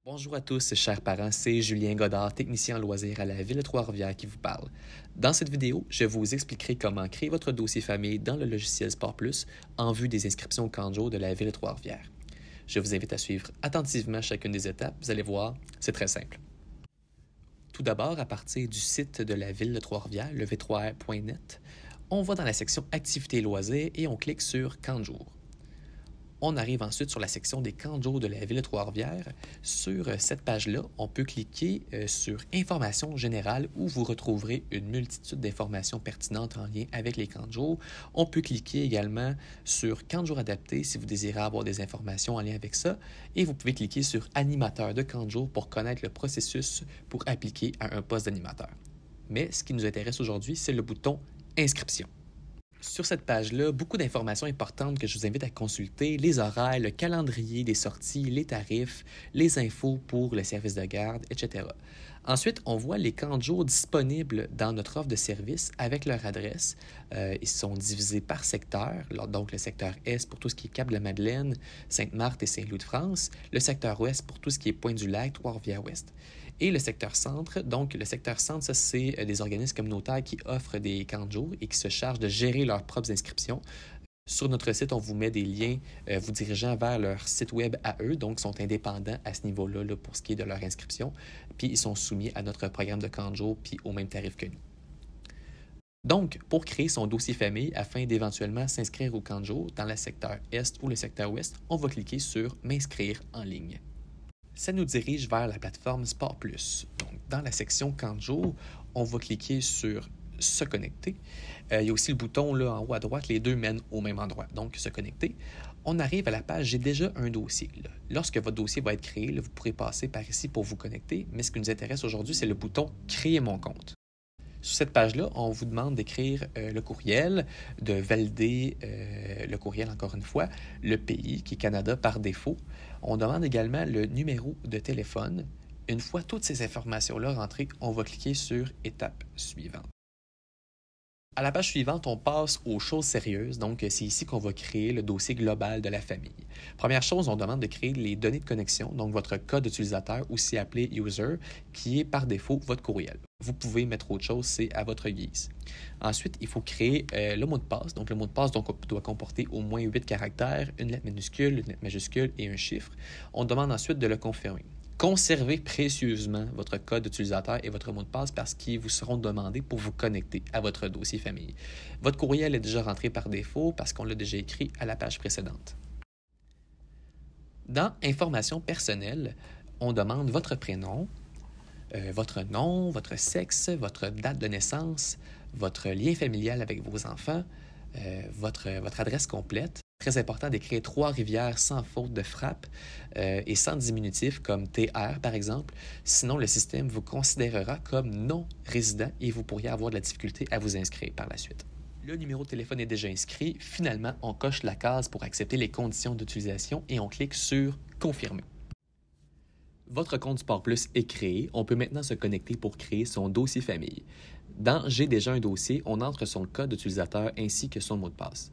Bonjour à tous, chers parents, c'est Julien Godard, technicien en loisirs à la Ville de Trois-Rivières qui vous parle. Dans cette vidéo, je vous expliquerai comment créer votre dossier famille dans le logiciel Sport Plus en vue des inscriptions au camp de jour de la Ville de Trois-Rivières. Je vous invite à suivre attentivement chacune des étapes, vous allez voir, c'est très simple. Tout d'abord, à partir du site de la Ville de Trois-Rivières, le v3r.net, on va dans la section Activités et loisirs et on clique sur Camp de jour. On arrive ensuite sur la section des camps de jour de la Ville de Trois-Rivières. Sur cette page-là, on peut cliquer sur Informations générales où vous retrouverez une multitude d'informations pertinentes en lien avec les camps de jour. On peut cliquer également sur Camp de jour adapté si vous désirez avoir des informations en lien avec ça. Et vous pouvez cliquer sur Animateur de camp de jour pour connaître le processus pour appliquer à un poste d'animateur. Mais ce qui nous intéresse aujourd'hui, c'est le bouton Inscription. Sur cette page-là, beaucoup d'informations importantes que je vous invite à consulter, les horaires, le calendrier des sorties, les tarifs, les infos pour le service de garde, etc. Ensuite, on voit les camps de jour disponibles dans notre offre de service avec leur adresse. Ils sont divisés par secteur, donc le secteur Est pour tout ce qui est Cap-de-la-Madeleine, Sainte-Marthe et Saint-Louis-de-France, le secteur Ouest pour tout ce qui est Pointe-du-Lac, Trois-Rivières-Ouest. Et le secteur centre, donc le secteur centre, ça c'est des organismes communautaires qui offrent des camps de jour et qui se chargent de gérer leurs propres inscriptions. Sur notre site, on vous met des liens vous dirigeant vers leur site web à eux, donc ils sont indépendants à ce niveau-là là, pour ce qui est de leur inscription, puis ils sont soumis à notre programme de camp de jour puis au même tarif que nous. Donc, pour créer son dossier famille afin d'éventuellement s'inscrire au camp de jour dans le secteur Est ou le secteur Ouest, on va cliquer sur « M'inscrire en ligne ». Ça nous dirige vers la plateforme Sport Plus. Donc, dans la section camp de jour, on va cliquer sur Se connecter. Il y a aussi le bouton là, en haut à droite, les deux mènent au même endroit. Donc, Se connecter. On arrive à la page J'ai déjà un dossier. Là. Lorsque votre dossier va être créé, là, vous pourrez passer par ici pour vous connecter. Mais ce qui nous intéresse aujourd'hui, c'est le bouton Créer mon compte. Sur cette page-là, on vous demande d'écrire le courriel, de valider le courriel encore une fois, le pays qui est Canada par défaut. On demande également le numéro de téléphone. Une fois toutes ces informations-là rentrées, on va cliquer sur « Étape suivante ». À la page suivante, on passe aux choses sérieuses. Donc, c'est ici qu'on va créer le dossier global de la famille. Première chose, on demande de créer les données de connexion, donc votre code utilisateur, aussi appelé « user », qui est par défaut votre courriel. Vous pouvez mettre autre chose, c'est à votre guise. Ensuite, il faut créer le mot de passe. Donc, le mot de passe doit comporter au moins 8 caractères, une lettre minuscule, une lettre majuscule et un chiffre. On demande ensuite de le confirmer. Conservez précieusement votre code utilisateur et votre mot de passe parce qu'ils vous seront demandés pour vous connecter à votre dossier famille. Votre courriel est déjà rentré par défaut parce qu'on l'a déjà écrit à la page précédente. Dans Informations personnelles, on demande votre prénom, votre nom, votre sexe, votre date de naissance, votre lien familial avec vos enfants, votre adresse complète. Très important d'écrire Trois-Rivières sans faute de frappe et sans diminutif comme TR par exemple. Sinon, le système vous considérera comme non résident et vous pourriez avoir de la difficulté à vous inscrire par la suite. Le numéro de téléphone est déjà inscrit. Finalement, on coche la case pour accepter les conditions d'utilisation et on clique sur « Confirmer ». Votre compte Sport Plus est créé. On peut maintenant se connecter pour créer son dossier famille. Dans « J'ai déjà un dossier », on entre son code d'utilisateur ainsi que son mot de passe.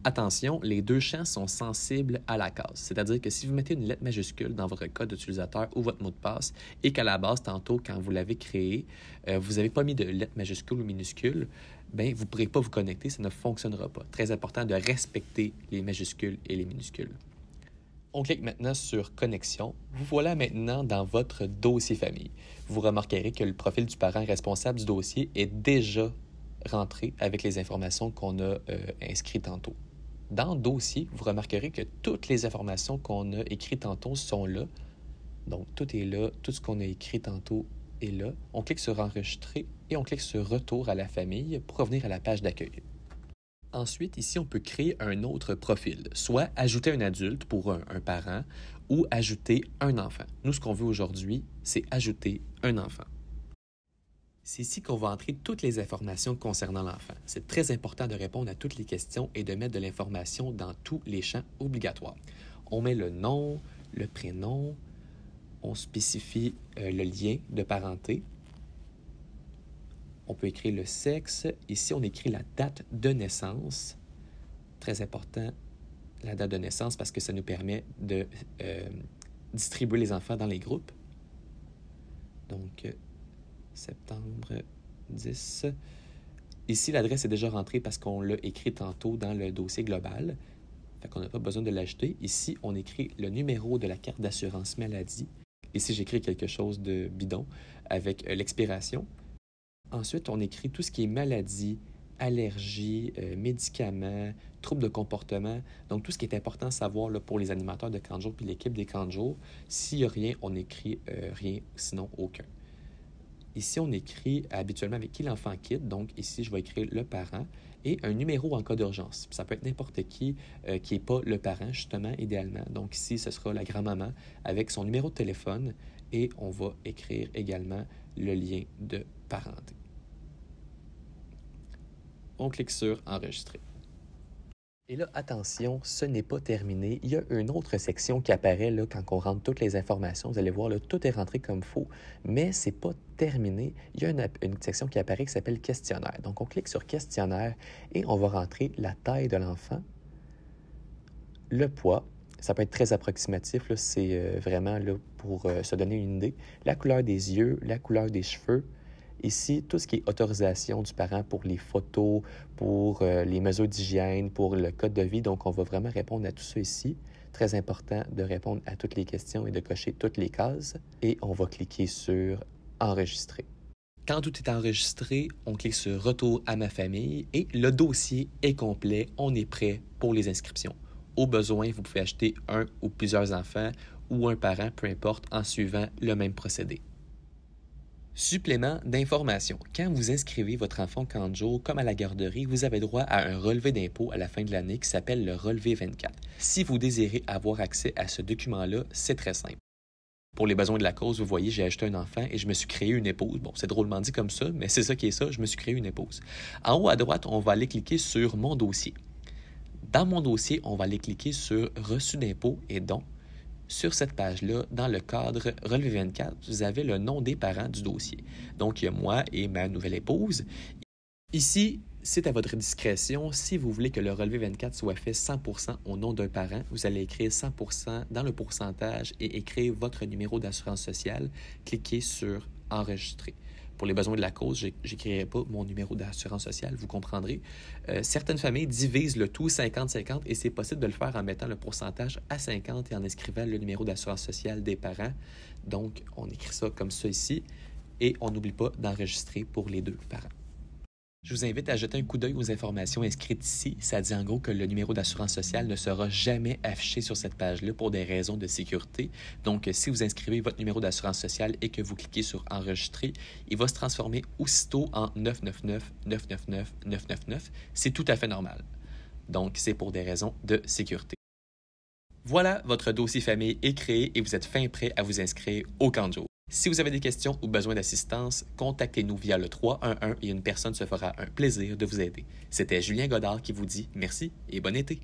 Attention, les deux champs sont sensibles à la case. C'est-à-dire que si vous mettez une lettre majuscule dans votre code d'utilisateur ou votre mot de passe et qu'à la base, tantôt, quand vous l'avez créé, vous n'avez pas mis de lettre majuscule ou minuscule, bien, vous ne pourrez pas vous connecter, ça ne fonctionnera pas. Très important de respecter les majuscules et les minuscules. On clique maintenant sur « Connexion ». Vous voilà maintenant dans votre dossier famille. Vous remarquerez que le profil du parent responsable du dossier est déjà rentré avec les informations qu'on a inscrites tantôt. Dans « Dossier », vous remarquerez que toutes les informations qu'on a écrites tantôt sont là. Donc, tout est là. Tout ce qu'on a écrit tantôt est là. On clique sur « Enregistrer » et on clique sur « Retour à la famille » pour revenir à la page d'accueil. Ensuite, ici, on peut créer un autre profil, soit ajouter un adulte pour un parent ou ajouter un enfant. Nous, ce qu'on veut aujourd'hui, c'est ajouter un enfant. C'est ici qu'on va entrer toutes les informations concernant l'enfant. C'est très important de répondre à toutes les questions et de mettre de l'information dans tous les champs obligatoires. On met le nom, le prénom, on spécifie le lien de parenté. On peut écrire le sexe. Ici, on écrit la date de naissance. Très important, la date de naissance, parce que ça nous permet distribuer les enfants dans les groupes. Donc, septembre 10. Ici, l'adresse est déjà rentrée parce qu'on l'a écrit tantôt dans le dossier global. Fait qu'on n'a pas besoin de l'ajouter. Ici, on écrit le numéro de la carte d'assurance maladie. Ici, j'écris quelque chose de bidon avec l'expiration. Ensuite, on écrit tout ce qui est maladie, allergies, médicaments, troubles de comportement. Donc, tout ce qui est important à savoir là, pour les animateurs de camp de jour puis l'équipe des camps de jour. S'il n'y a rien, on écrit rien, sinon aucun. Ici, on écrit habituellement avec qui l'enfant quitte. Donc, ici, je vais écrire le parent et un numéro en cas d'urgence. Ça peut être n'importe qui n'est pas le parent, justement, idéalement. Donc, ici, ce sera la grand-maman avec son numéro de téléphone et on va écrire également le lien de parenté. On clique sur « Enregistrer ». Et là, attention, ce n'est pas terminé. Il y a une autre section qui apparaît là, quand on rentre toutes les informations. Vous allez voir, là, tout est rentré comme il faut, mais ce n'est pas terminé. Il y a une section qui apparaît qui s'appelle « Questionnaire ». Donc, on clique sur « Questionnaire » et on va rentrer la taille de l'enfant, le poids. Ça peut être très approximatif, c'est vraiment là, pour se donner une idée. La couleur des yeux, la couleur des cheveux. Ici, tout ce qui est autorisation du parent pour les photos, pour les mesures d'hygiène, pour le code de vie. Donc, on va vraiment répondre à tout ça ici. Très important de répondre à toutes les questions et de cocher toutes les cases. Et on va cliquer sur « Enregistrer ». Quand tout est enregistré, on clique sur « Retour à ma famille » et le dossier est complet. On est prêt pour les inscriptions. Au besoin, vous pouvez acheter un ou plusieurs enfants ou un parent, peu importe, en suivant le même procédé. Supplément d'information. Quand vous inscrivez votre enfant au camp de jour, comme à la garderie, vous avez droit à un relevé d'impôt à la fin de l'année qui s'appelle le relevé 24. Si vous désirez avoir accès à ce document-là, c'est très simple. Pour les besoins de la cause, vous voyez, j'ai acheté un enfant et je me suis créé une épouse. Bon, c'est drôlement dit comme ça, mais c'est ça qui est ça, je me suis créé une épouse. En haut à droite, on va aller cliquer sur « Mon dossier ». Dans mon dossier, on va aller cliquer sur « Reçu d'impôt et dons ». Sur cette page-là, dans le cadre Relevé 24, vous avez le nom des parents du dossier. Donc, il y a moi et ma nouvelle épouse. Ici, c'est à votre discrétion. Si vous voulez que le relevé 24 soit fait 100% au nom d'un parent, vous allez écrire 100% dans le pourcentage et écrire votre numéro d'assurance sociale. Cliquez sur « Enregistrer ». Pour les besoins de la cause, je n'écrirai pas mon numéro d'assurance sociale, vous comprendrez. Certaines familles divisent le tout 50-50 et c'est possible de le faire en mettant le pourcentage à 50 et en inscrivant le numéro d'assurance sociale des parents. Donc, on écrit ça comme ça ici et on n'oublie pas d'enregistrer pour les deux parents. Je vous invite à jeter un coup d'œil aux informations inscrites ici. Ça dit en gros que le numéro d'assurance sociale ne sera jamais affiché sur cette page-là pour des raisons de sécurité. Donc, si vous inscrivez votre numéro d'assurance sociale et que vous cliquez sur « Enregistrer », il va se transformer aussitôt en 999 999 999. C'est tout à fait normal. Donc, c'est pour des raisons de sécurité. Voilà, votre dossier famille est créé et vous êtes fin prêt à vous inscrire au camp de jour. Si vous avez des questions ou besoin d'assistance, contactez-nous via le 311 et une personne se fera un plaisir de vous aider. C'était Julien Godard qui vous dit merci et bon été.